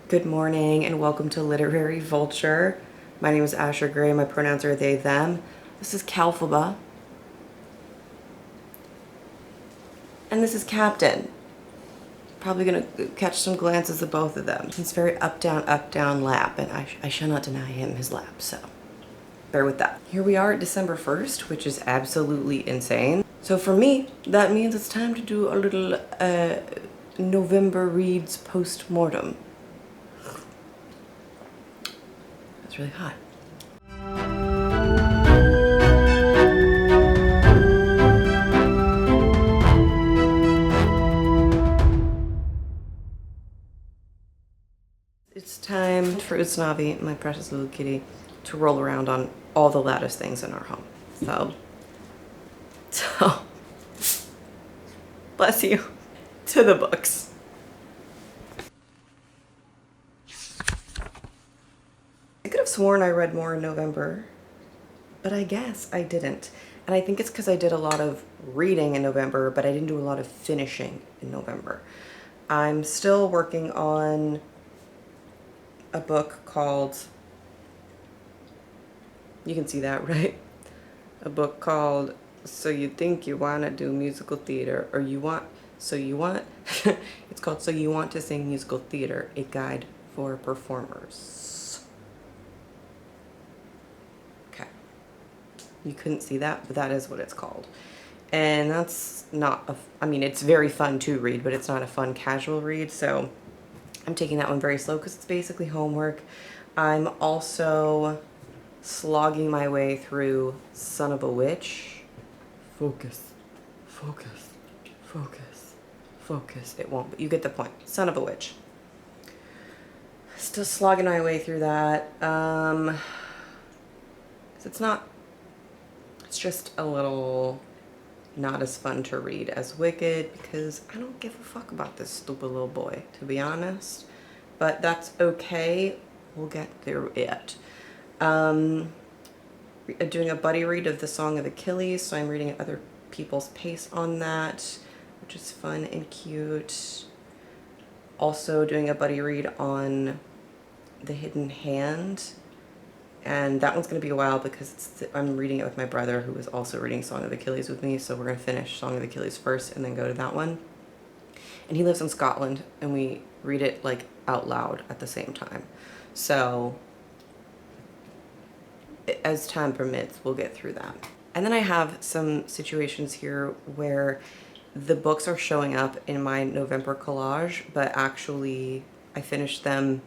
Good morning and welcome to Literary Vulture. My name is Asher Gray. My pronouns are they, them. This is Calphaba. And this is Captain. Probably gonna catch some glances of both of them. He's very up, down lap, and I shall not deny him his lap, so bear with that. Here we are at December 1st, which is absolutely insane. So for me, that means it's time to do a little November reads post-mortem. It's really hot. It's time for Usnavi, my precious little kitty, to roll around on all the loudest things in our home. So, bless you, to the books. I could have sworn I read more in November, but I guess I didn't. And I think it's because I did a lot of reading in November, but I didn't do a lot of finishing in November. I'm still working on a book called, you can see that, right? A book called So You Think You Want to Do Musical Theater, or it's called So You Want to Sing Musical Theater, a guide for performers. Okay. You couldn't see that, but that is what it's called. And that's not it's very fun to read, but it's not a fun casual read, so I'm taking that one very slow because it's basically homework. I'm also slogging my way through Son of a Witch. Focus. It won't, but you get the point. Son of a Witch. Still slogging my way through that. It's just a little not as fun to read as Wicked because I don't give a fuck about this stupid little boy, to be honest. But that's okay. We'll get through it. Doing a buddy read of The Song of Achilles, so I'm reading at other people's pace on that, which is fun and cute. Also doing a buddy read on The Hidden Hand, and that one's going to be a while because I'm reading it with my brother, who is also reading Song of Achilles with me, so we're going to finish Song of Achilles first and then go to that one. And he lives in Scotland, and we read it like out loud at the same time. So as time permits, we'll get through that. And then I have some situations here where the books are showing up in my November collage, but actually I finished them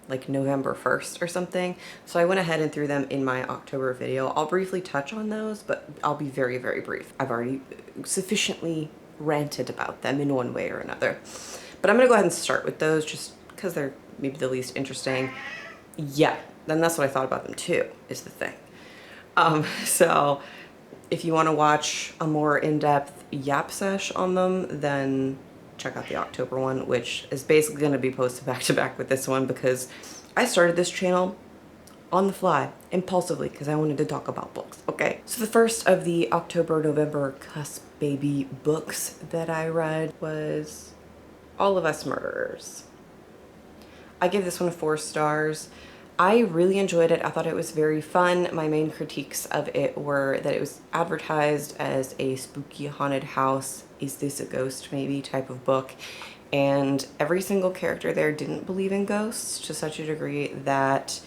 like November 1st or something. So I went ahead and threw them in my October video. I'll briefly touch on those, but I'll be very, very brief. I've already sufficiently ranted about them in one way or another. But I'm gonna go ahead and start with those just because they're maybe the least interesting. Yeah, then that's what I thought about them too, is the thing. So if you want to watch a more in-depth yap sesh on them, then check out the October one, which is basically going to be posted back to back with this one because I started this channel on the fly, impulsively, because I wanted to talk about books, okay? So the first of the October-November cusp baby books that I read was All of Us Murderers. I gave this one 4 stars. I really enjoyed it. I thought it was very fun. My main critiques of it were that it was advertised as a spooky haunted house, is this a ghost maybe type of book. And every single character there didn't believe in ghosts to such a degree that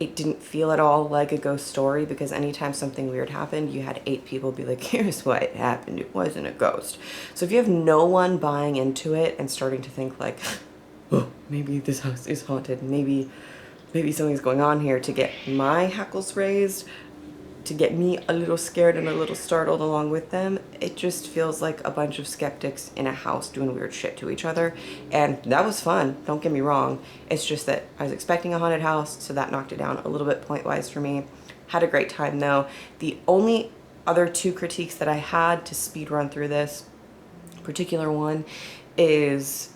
it didn't feel at all like a ghost story, because anytime something weird happened, you had 8 people be like, here's what happened, it wasn't a ghost. So if you have no one buying into it and starting to think like, oh, maybe this house is haunted, maybe something's going on here, to get my hackles raised, to get me a little scared and a little startled along with them, it just feels like a bunch of skeptics in a house doing weird shit to each other. And that was fun, don't get me wrong. It's just that I was expecting a haunted house, so that knocked it down a little bit point-wise for me. Had a great time though. The only other 2 critiques that I had to speed run through this particular one is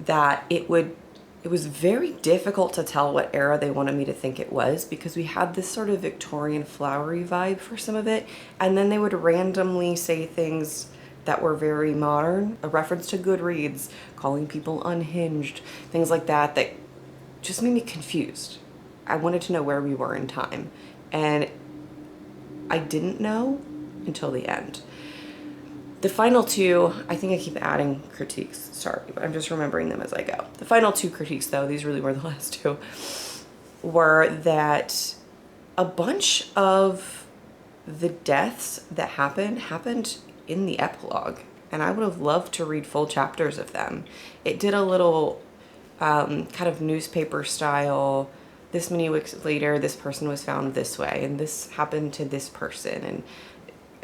that it was very difficult to tell what era they wanted me to think it was, because we had this sort of Victorian flowery vibe for some of it, and then they would randomly say things that were very modern, a reference to Goodreads, calling people unhinged, things like that, that just made me confused. I wanted to know where we were in time, and I didn't know until the end. The final two, I think I keep adding critiques, sorry, but I'm just remembering them as I go. The final two critiques, though, these really were the last two, were that a bunch of the deaths that happened in the epilogue, and I would have loved to read full chapters of them. It did a little kind of newspaper style, this many weeks later, this person was found this way, and this happened to this person,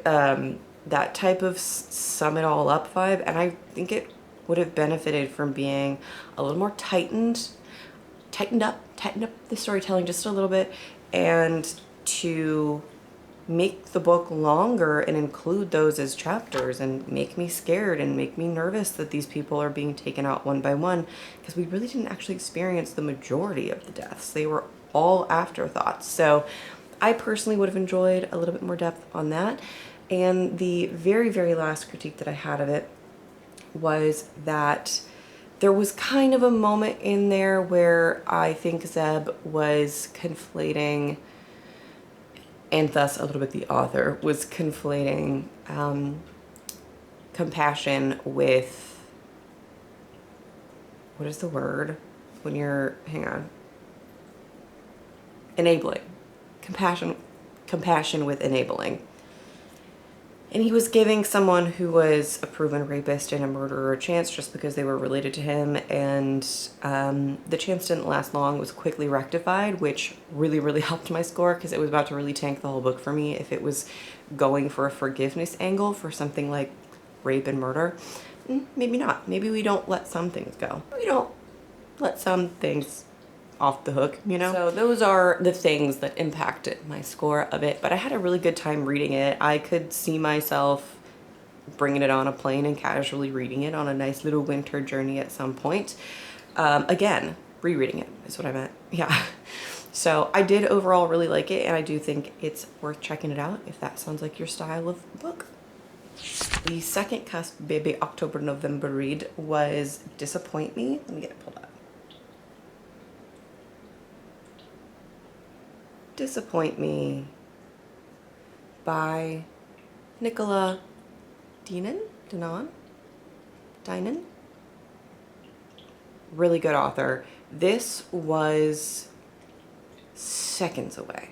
and that type of sum it all up vibe. And I think it would have benefited from being a little more tightened up the storytelling just a little bit, and to make the book longer and include those as chapters and make me scared and make me nervous that these people are being taken out one by one, because we really didn't actually experience the majority of the deaths. They were all afterthoughts. So I personally would have enjoyed a little bit more depth on that. And the very, very last critique that I had of it was that there was kind of a moment in there where I think Zeb was conflating, and thus a little bit the author was conflating compassion with, what is the word when you're, hang on, enabling. Compassion with enabling. And he was giving someone who was a proven rapist and a murderer a chance just because they were related to him, and the chance didn't last long. It was quickly rectified, which really, really helped my score, because it was about to really tank the whole book for me if it was going for a forgiveness angle for something like rape and murder. Maybe not. Maybe we don't let some things go. We don't let some things off the hook, you know? So those are the things that impacted my score of it, but I had a really good time reading it. I could see myself bringing it on a plane and casually reading it on a nice little winter journey at some point. Again, rereading it is what I meant. Yeah. So I did overall really like it, and I do think it's worth checking it out if that sounds like your style of book. The second cusp baby October-November read was Disappoint Me. Let me get it pulled up. Disappoint Me by Nicola Dinan? Really good author. This was seconds away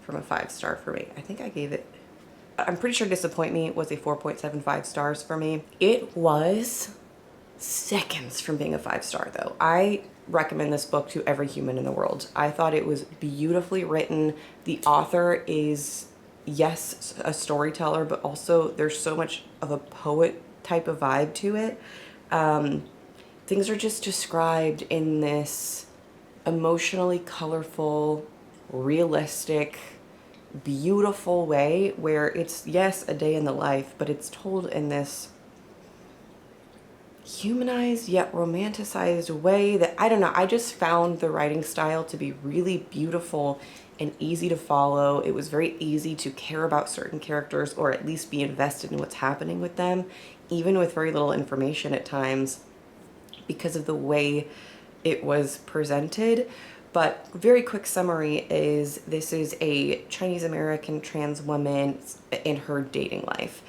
from a 5-star for me. I think I gave it, I'm pretty sure Disappoint Me was a 4.75 stars for me. It was seconds from being a 5-star though. I recommend this book to every human in the world. I thought it was beautifully written. The author is, yes, a storyteller, but also there's so much of a poet type of vibe to it. Things are just described in this emotionally colorful, realistic, beautiful way where it's, yes, a day in the life, but it's told in this humanized yet romanticized way that, I don't know, I just found the writing style to be really beautiful and easy to follow. It was very easy to care about certain characters, or at least be invested in what's happening with them, even with very little information at times, because of the way it was presented. But very quick summary is, this is a Chinese American trans woman in her dating life.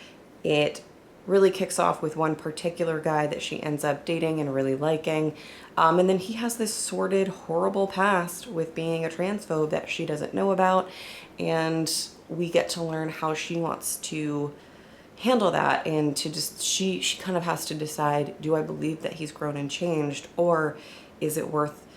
It really kicks off with one particular guy that she ends up dating and really liking. And then he has this sordid, horrible past with being a transphobe that she doesn't know about. And we get to learn how she wants to handle that, and to just, she kind of has to decide, do I believe that he's grown and changed, or is it worth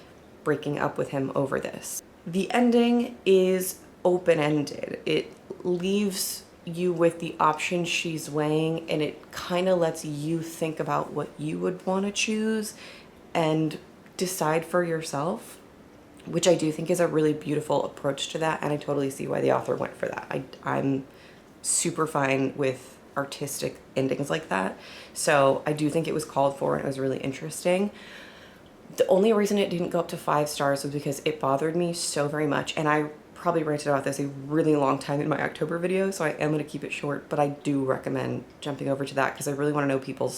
breaking up with him over this? The ending is open-ended. It leaves you with the options she's weighing, and it kind of lets you think about what you would want to choose and decide for yourself, which I do think is a really beautiful approach to that, and I totally see why the author went for that. I'm super fine with artistic endings like that, so I do think it was called for and it was really interesting. The only reason it didn't go up to 5 stars was because it bothered me so very much, and I probably ranted about this a really long time in my October video, so I am going to keep it short, but I do recommend jumping over to that because I really want to know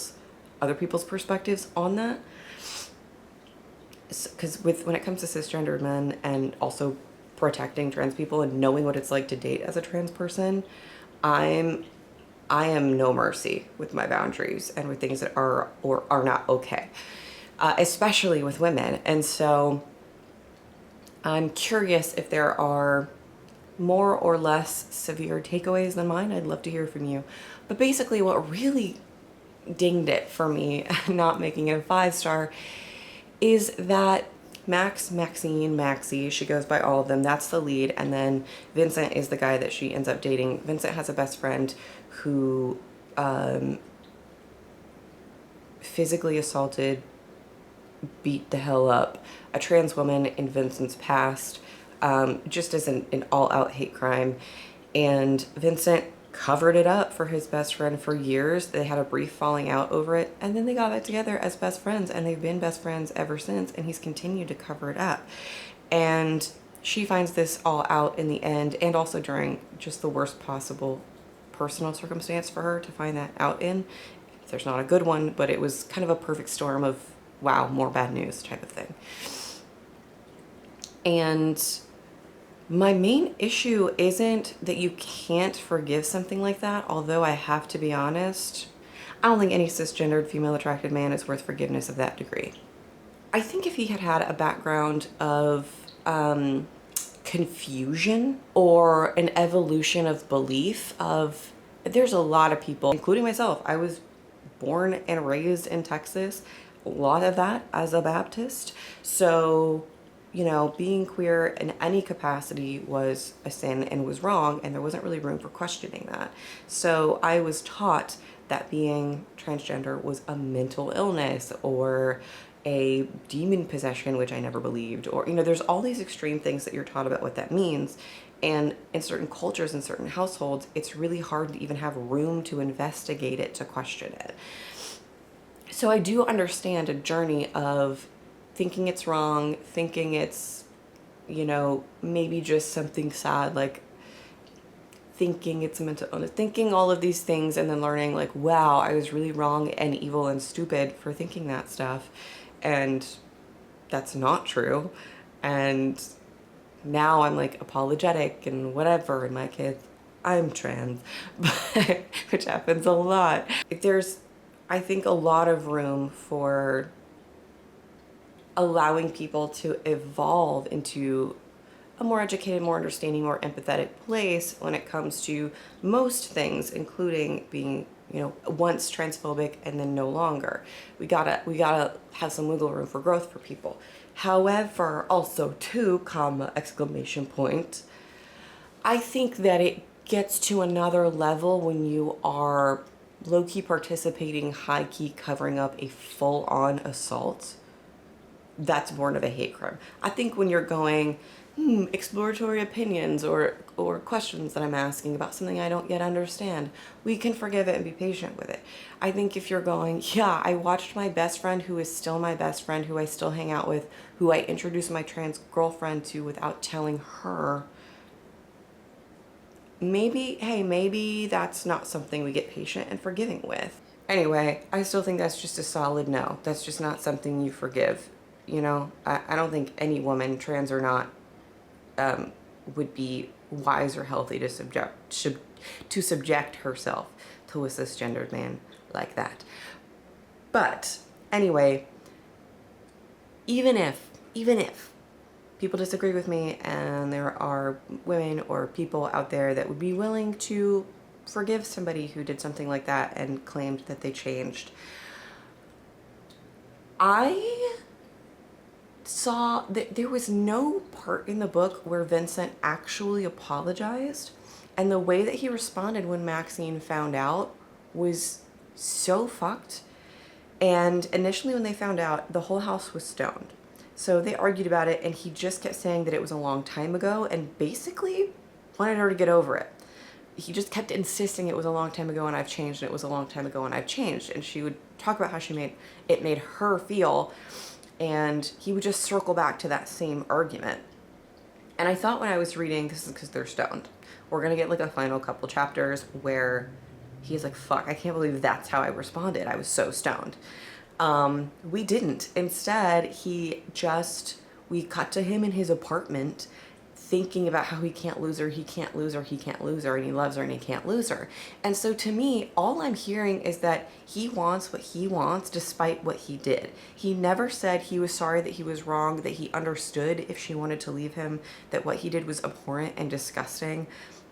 other people's perspectives on that. because when it comes to cisgendered men and also protecting trans people and knowing what it's like to date as a trans person, I am no mercy with my boundaries and with things that are or are not okay, especially with women. And so I'm curious if there are more or less severe takeaways than mine. I'd love to hear from you. But basically what really dinged it for me, not making it a 5-star, is that Maxie, she goes by all of them, that's the lead, and then Vincent is the guy that she ends up dating. Vincent has a best friend who physically assaulted, beat the hell up a trans woman in Vincent's past, just as an all-out hate crime. And Vincent covered it up for his best friend for years. They had a brief falling out over it, and then they got back together as best friends, and they've been best friends ever since, and he's continued to cover it up. And she finds this all out in the end, and also during just the worst possible personal circumstance for her to find that out in. There's not a good one, but it was kind of a perfect storm of, wow, more bad news type of thing. And my main issue isn't that you can't forgive something like that, although I have to be honest, I don't think any cisgendered female attracted man is worth forgiveness of that degree. I think if he had had a background of confusion or an evolution of belief of, there's a lot of people, including myself, I was born and raised in Texas, a lot of that as a Baptist. So, you know, being queer in any capacity was a sin and was wrong, and there wasn't really room for questioning that. So I was taught that being transgender was a mental illness or a demon possession, which I never believed, or, you know, there's all these extreme things that you're taught about what that means. And in certain cultures, in certain households, it's really hard to even have room to investigate it, to question it. So I do understand a journey of thinking it's wrong, thinking it's, you know, maybe just something sad, like thinking it's a mental illness, thinking all of these things, and then learning like, wow, I was really wrong and evil and stupid for thinking that stuff. And that's not true. And now I'm like apologetic and whatever, and my kids, I'm trans, which happens a lot. There's, I think, a lot of room for allowing people to evolve into a more educated, more understanding, more empathetic place when it comes to most things, including being, you know, once transphobic and then no longer. We gotta have some wiggle room for growth for people. However, also too, comma, exclamation point, I think that it gets to another level when you are low-key participating, high-key covering up a full-on assault. That's born of a hate crime. I think when you're going, exploratory opinions or questions that I'm asking about something I don't yet understand, we can forgive it and be patient with it. I think if you're going, yeah, I watched my best friend, who is still my best friend, who I still hang out with, who I introduced my trans girlfriend to without telling her, maybe that's not something we get patient and forgiving with. Anyway, I still think that's just a solid no. That's just not something you forgive. You know, I don't think any woman, trans or not, would be wise or healthy to subject herself to a cisgendered man like that. But anyway, even if people disagree with me and there are women or people out there that would be willing to forgive somebody who did something like that and claimed that they changed, I saw that there was no part in the book where Vincent actually apologized, and the way that he responded when Maxine found out was so fucked. And initially when they found out, the whole house was stoned, so they argued about it, and he just kept saying that it was a long time ago and basically wanted her to get over it. He just kept insisting it was a long time ago and I've changed, and it was a long time ago and I've changed, and she would talk about how it made her feel. And he would just circle back to that same argument. And I thought when I was reading, this is because they're stoned, we're gonna get like a final couple chapters where he's like, fuck, I can't believe that's how I responded. I was so stoned. We didn't. Instead, we cut to him in his apartment thinking about how he can't lose her, he can't lose her, he can't lose her, and he loves her and he can't lose her. And so to me, all I'm hearing is that he wants what he wants despite what he did. He never said he was sorry, that he was wrong, that he understood if she wanted to leave him, that what he did was abhorrent and disgusting,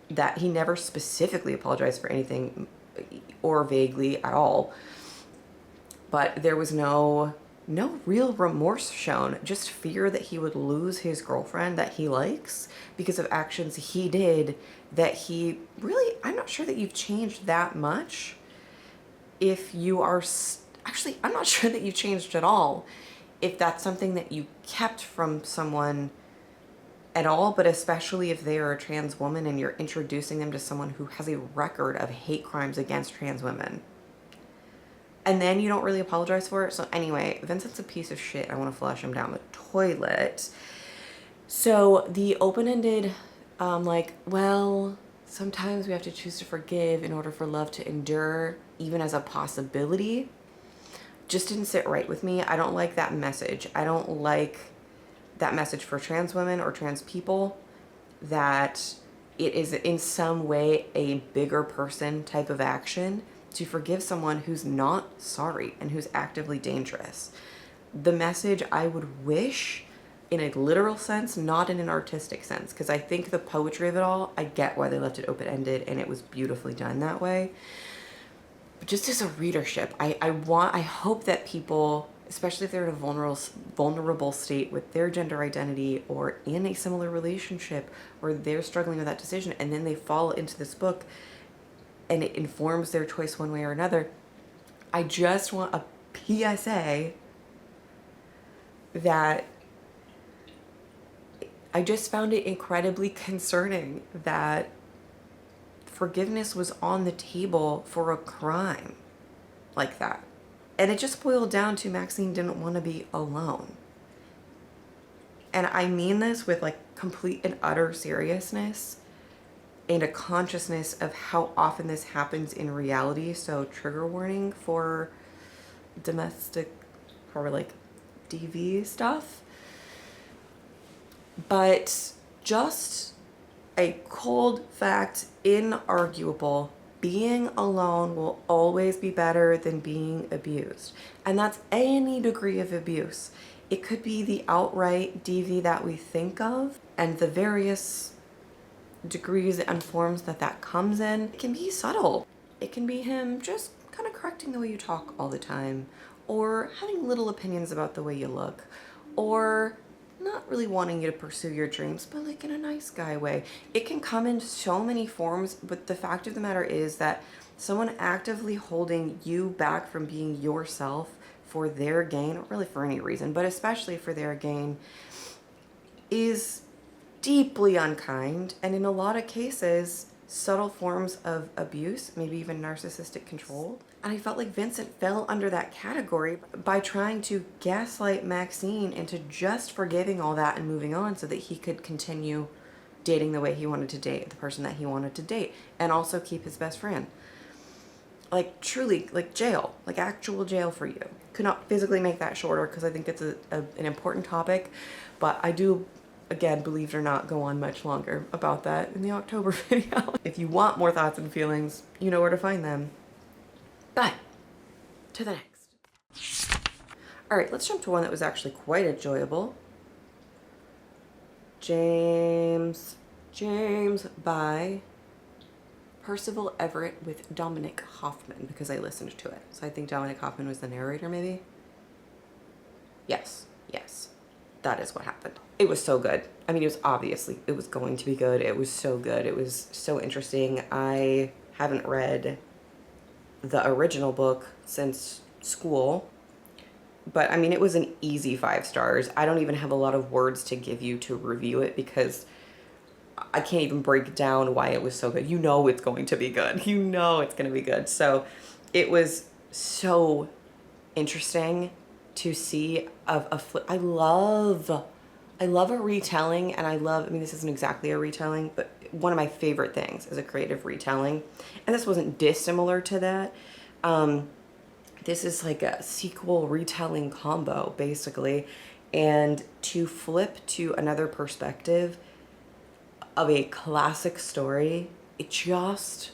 that he never specifically apologized for anything or vaguely at all. But there was no real remorse shown, just fear that he would lose his girlfriend that he likes because of actions he did that he really, I'm not sure that you've changed that much. If you are, actually, I'm not sure that you changed at all. If that's something that you kept from someone at all, but especially if they are a trans woman and you're introducing them to someone who has a record of hate crimes against trans women. And then you don't really apologize for it. So anyway, Vincent's a piece of shit. I want to flush him down the toilet. So the open-ended, well, sometimes we have to choose to forgive in order for love to endure, even as a possibility, just didn't sit right with me. I don't like that message. I don't like that message for trans women or trans people, that it is in some way a bigger person type of action to forgive someone who's not sorry and who's actively dangerous. The message I would wish in a literal sense, not in an artistic sense, because I think the poetry of it all, I get why they left it open-ended and it was beautifully done that way. But just as a readership, I hope that people, especially if they're in a vulnerable state with their gender identity or in a similar relationship or they're struggling with that decision and then they fall into this book and it informs their choice one way or another, I just want a PSA that I just found it incredibly concerning that forgiveness was on the table for a crime like that. And it just boiled down to Maxine didn't want to be alone. And I mean this with like complete and utter seriousness and a consciousness of how often this happens in reality. So trigger warning for domestic or like DV stuff. But just a cold fact, inarguable, being alone will always be better than being abused. And that's any degree of abuse. It could be the outright DV that we think of and the various degrees and forms that comes in. It can be subtle. It can be him just kind of correcting the way you talk all the time, or having little opinions about the way you look, or not really wanting you to pursue your dreams, but like in a nice guy way. It can come in so many forms, but the fact of the matter is that someone actively holding you back from being yourself for their gain, or really for any reason, but especially for their gain, is deeply unkind, and in a lot of cases, subtle forms of abuse, maybe even narcissistic control. And I felt like Vincent fell under that category by trying to gaslight Maxine into just forgiving all that and moving on so that he could continue dating the way he wanted to date, the person that he wanted to date, and also keep his best friend. Like truly, like jail, like actual jail for you. Could not physically make that shorter because I think it's an important topic, but I do, again, believe it or not, go on much longer about that in the October video. If you want more thoughts and feelings, you know where to find them. But to the next. All right, let's jump to one that was actually quite enjoyable. James by Percival Everett with Dominic Hoffman, because I listened to it. So I think Dominic Hoffman was the narrator, maybe? Yes, that is what happened. It was so good. I mean, it was going to be good. It was so good. It was so interesting. I haven't read the original book since school, but I mean, it was an easy 5 stars. I don't even have a lot of words to give you to review it because I can't even break down why it was so good. You know it's going to be good. You know it's going to be good. So it was so interesting to see I love a retelling, and I mean, this isn't exactly a retelling, but one of my favorite things is a creative retelling. And this wasn't dissimilar to that. this is like a sequel retelling combo, basically. And to flip to another perspective of a classic story, it just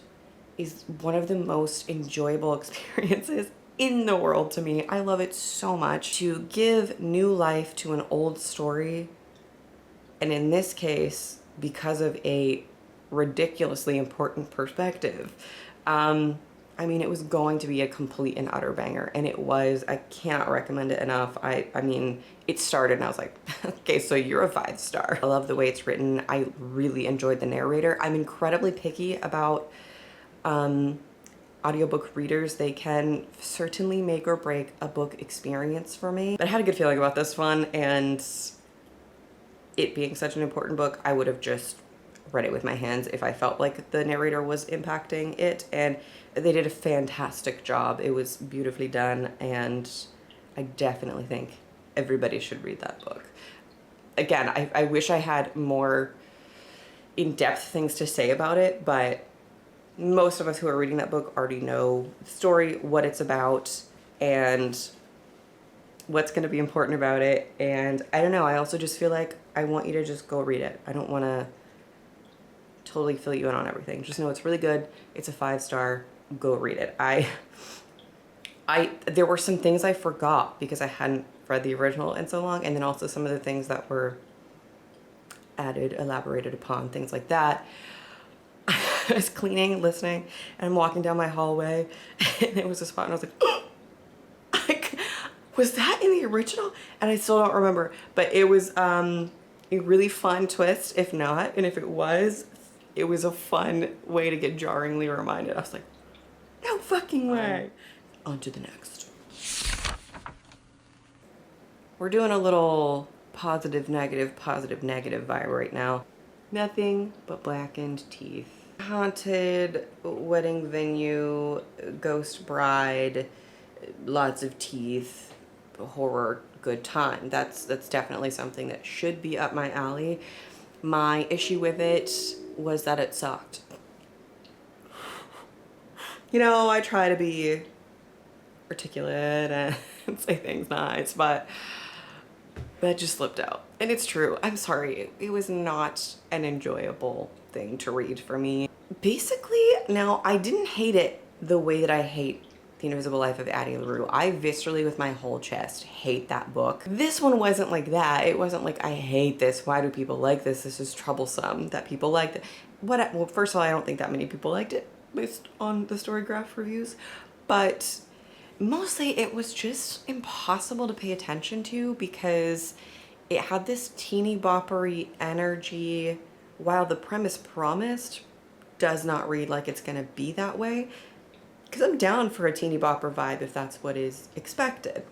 is one of the most enjoyable experiences in the world to me. I love it so much. To give new life to an old story, and in this case, because of a ridiculously important perspective, I mean, it was going to be a complete and utter banger, and it was. I cannot recommend it enough. I mean, it started and I was like, okay, so you're a 5-star. I love the way it's written. I really enjoyed the narrator. I'm incredibly picky about audiobook readers. They can certainly make or break a book experience for me. But I had a good feeling about this one, and it being such an important book, I would have just read it with my hands if I felt like the narrator was impacting it, and they did a fantastic job. It was beautifully done, and I definitely think everybody should read that book. Again, I wish I had more in-depth things to say about it, but most of us who are reading that book already know the story, what it's about, and what's going to be important about it. And I don't know, I also just feel like I want you to just go read it. I don't want to totally fill you in on everything. Just know it's really good. It's a 5-star. Go read it. There were some things I forgot because I hadn't read the original in so long, and then also some of the things that were added, elaborated upon, things like that. I was cleaning, listening, and I'm walking down my hallway, and it was a spot, and I was like, oh! Was that in the original? And I still don't remember, but it was a really fun twist, if not, and if it was a fun way to get jarringly reminded. I was like, no fucking way. On to the next. We're doing a little positive, negative vibe right now. Nothing but blackened teeth. Haunted wedding venue, ghost bride, lots of teeth, horror, good time. That's definitely something that should be up my alley. My issue with it was that it sucked. You know, I try to be articulate and say things nice, but that just slipped out. And it's true. I'm sorry. It was not an enjoyable thing to read for me. Basically, now, I didn't hate it the way that I hate The Invisible Life of Addie LaRue. I viscerally, with my whole chest, hate that book. This one wasn't like that. It wasn't like, I hate this. Why do people like this? This is troublesome that people liked it. Well, first of all, I don't think that many people liked it based on the Storygraph reviews, but mostly it was just impossible to pay attention to because it had this teeny boppery energy, while the premise promised does not read like it's gonna be that way. Because I'm down for a teeny bopper vibe if that's what is expected.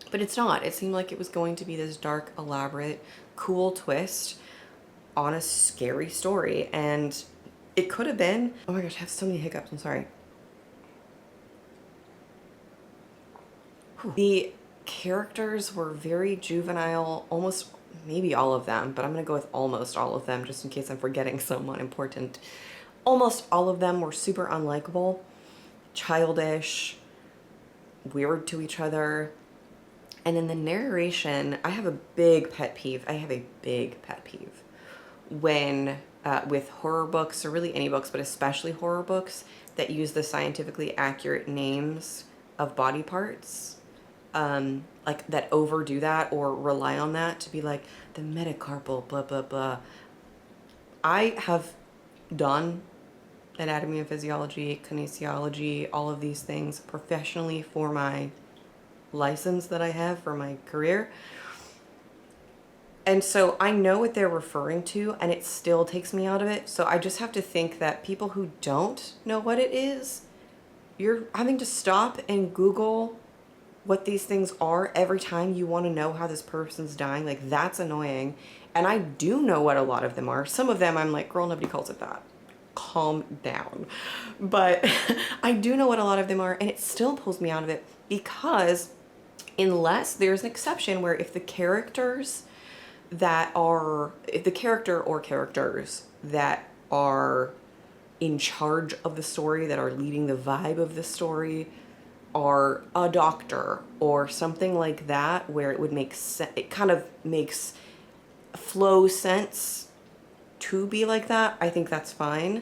But it's not. It seemed like it was going to be this dark, elaborate, cool twist on a scary story. And it could have been. Oh my gosh, I have so many hiccups. I'm sorry. Whew. The characters were very juvenile, almost, maybe all of them, but I'm going to go with almost all of them just in case I'm forgetting someone important. Almost all of them were super unlikable, childish, weird to each other. And in the narration, I have a big pet peeve. When with horror books, or really any books, but especially horror books that use the scientifically accurate names of body parts, like that overdo that or rely on that to be like the metacarpal blah blah blah. I have done anatomy and physiology, kinesiology, all of these things professionally for my license that I have for my career. And so I know what they're referring to, and it still takes me out of it. So I just have to think that people who don't know what it is, you're having to stop and Google what these things are every time you want to know how this person's dying. Like, that's annoying. And I do know what a lot of them are. Some of them I'm like, girl, nobody calls it that. Calm down. But I do know what a lot of them are, and it still pulls me out of it because unless there's an exception where if the character or characters that are in charge of the story, that are leading the vibe of the story, are a doctor or something like that, where it would make sense, it kind of makes flow sense to be like that, I think that's fine.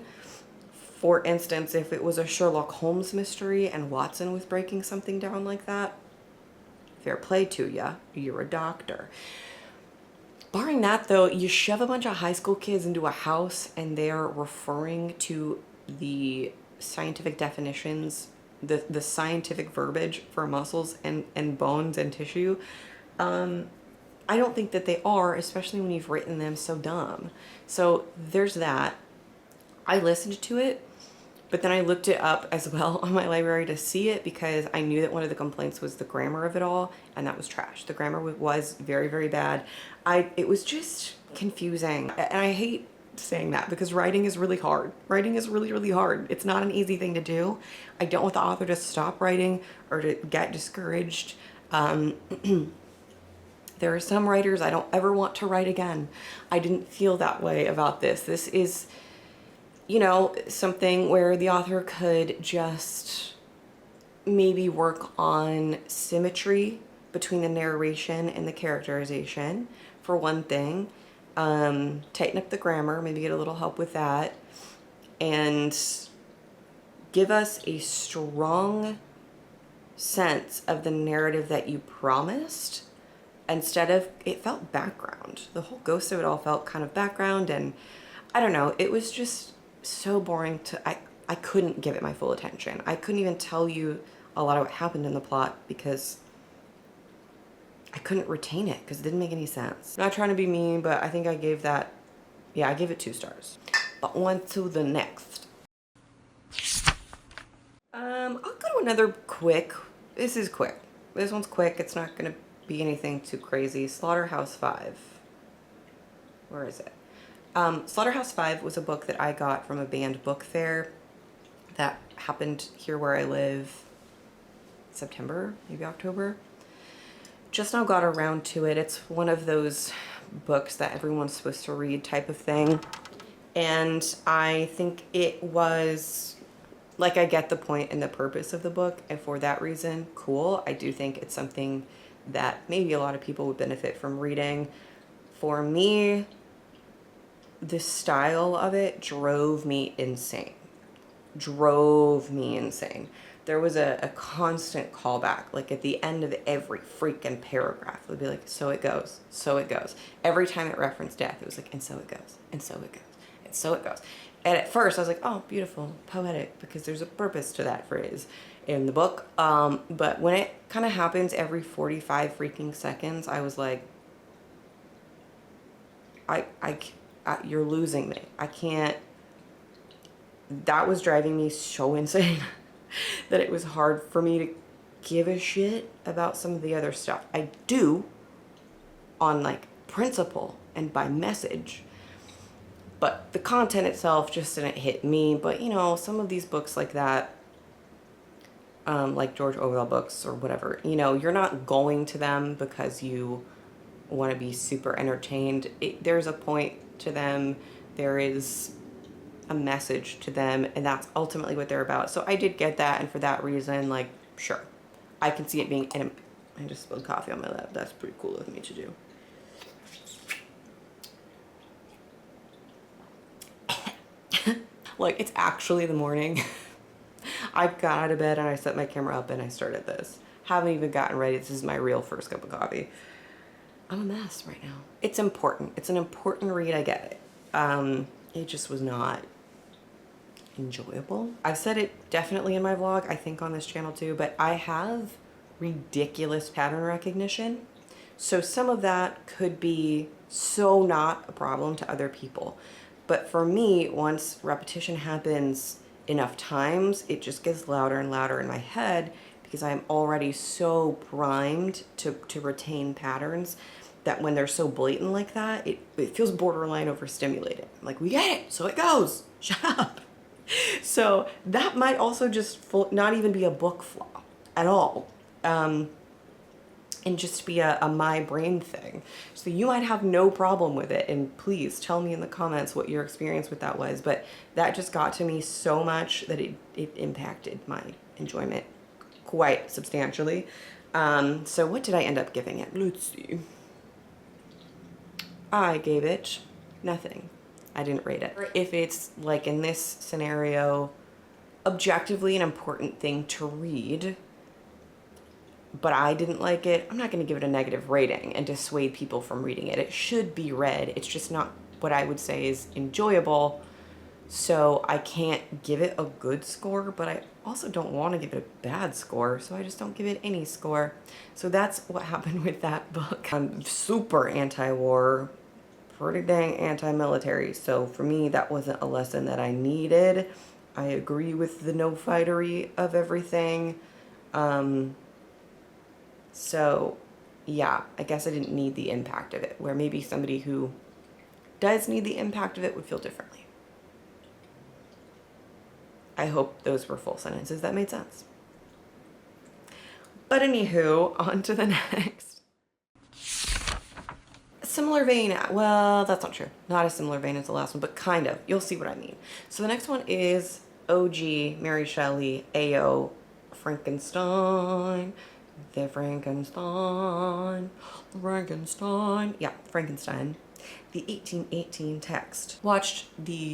For instance, if it was a Sherlock Holmes mystery and Watson was breaking something down like that, fair play to ya, you're a doctor. Barring that though, you shove a bunch of high school kids into a house and they're referring to the scientific definitions, the scientific verbiage for muscles and bones and tissue. I don't think that they are, especially when you've written them so dumb. So there's that. I listened to it, but then I looked it up as well on my library to see it because I knew that one of the complaints was the grammar of it all, and that was trash. The grammar was very, very bad. It was just confusing, and I hate saying that because writing is really hard. Writing is really, really hard. It's not an easy thing to do. I don't want the author to stop writing or to get discouraged. There are some writers I don't ever want to write again. I didn't feel that way about this. This is, you know, something where the author could just maybe work on symmetry between the narration and the characterization, for one thing. Tighten up the grammar, maybe get a little help with that, and give us a strong sense of the narrative that you promised. Instead of, it felt background. The whole ghost of it all felt kind of background, and I don't know, it was just so boring to, I couldn't give it my full attention. I couldn't even tell you a lot of what happened in the plot because I couldn't retain it because it didn't make any sense. Not trying to be mean, but I think I gave that, yeah, I gave it 2 stars. But on to the next. I'll go to another quick, this is quick. This one's quick, it's not gonna be anything too crazy. Slaughterhouse 5. Where is it? Slaughterhouse 5 was a book that I got from a banned book fair that happened here where I live September, maybe October. Just now got around to it. It's one of those books that everyone's supposed to read type of thing. And I think it was, like, I get the point and the purpose of the book, and for that reason, cool. I do think it's something that maybe a lot of people would benefit from reading. For me, the style of it drove me insane. There was a constant callback, like at the end of every freaking paragraph. It would be like, so it goes, so it goes. Every time it referenced death, it was like, and so it goes, and so it goes, and so it goes. And at first I was like, oh, beautiful, poetic, because there's a purpose to that phrase in the book. But when it kind of happens every 45 freaking seconds, I was like, you're losing me. I can't. That was driving me so insane that it was hard for me to give a shit about some of the other stuff. I do on like principle and by message, but the content itself just didn't hit me. But you know, some of these books like that, like George Orwell books or whatever, you know, you're not going to them because you want to be super entertained. There's a point to them. There is a message to them, and that's ultimately what they're about. So I did get that, and for that reason, like, sure, I can see it being I just spilled coffee on my lap. That's pretty cool of me to do. Like, it's actually the morning. I got out of bed and I set my camera up and I started this. Haven't even gotten ready. This is my real first cup of coffee. I'm a mess right now. It's important. It's an important read. I get it. It just was not enjoyable. I've said it definitely in my vlog, I think on this channel too, but I have ridiculous pattern recognition. So some of that could be so not a problem to other people. But for me, once repetition happens enough times, it just gets louder and louder in my head because I'm already so primed to retain patterns that when they're so blatant like that, it feels borderline overstimulated. I'm like, we get it, so it goes, shut up. So that might also just not even be a book flaw at all. And just be a my brain thing. So you might have no problem with it, and please tell me in the comments what your experience with that was, but that just got to me so much that it impacted my enjoyment quite substantially. So what did I end up giving it? Let's see. I gave it nothing. I didn't rate it. If it's like in this scenario, objectively an important thing to read, but I didn't like it, I'm not going to give it a negative rating and dissuade people from reading it. It should be read. It's just not what I would say is enjoyable. So I can't give it a good score, but I also don't want to give it a bad score, so I just don't give it any score. So that's what happened with that book. I'm super anti-war, pretty dang anti-military, so for me that wasn't a lesson that I needed. I agree with the no fightery of everything. So yeah, I guess I didn't need the impact of it, where maybe somebody who does need the impact of it would feel differently. I hope those were full sentences that made sense. But anywho, on to the next. Similar vein, well, that's not true. Not a similar vein as the last one, but kind of. You'll see what I mean. So the next one is OG, Mary Shelley, AO, Frankenstein. The Frankenstein. Yeah, Frankenstein. The 1818 text. Watched the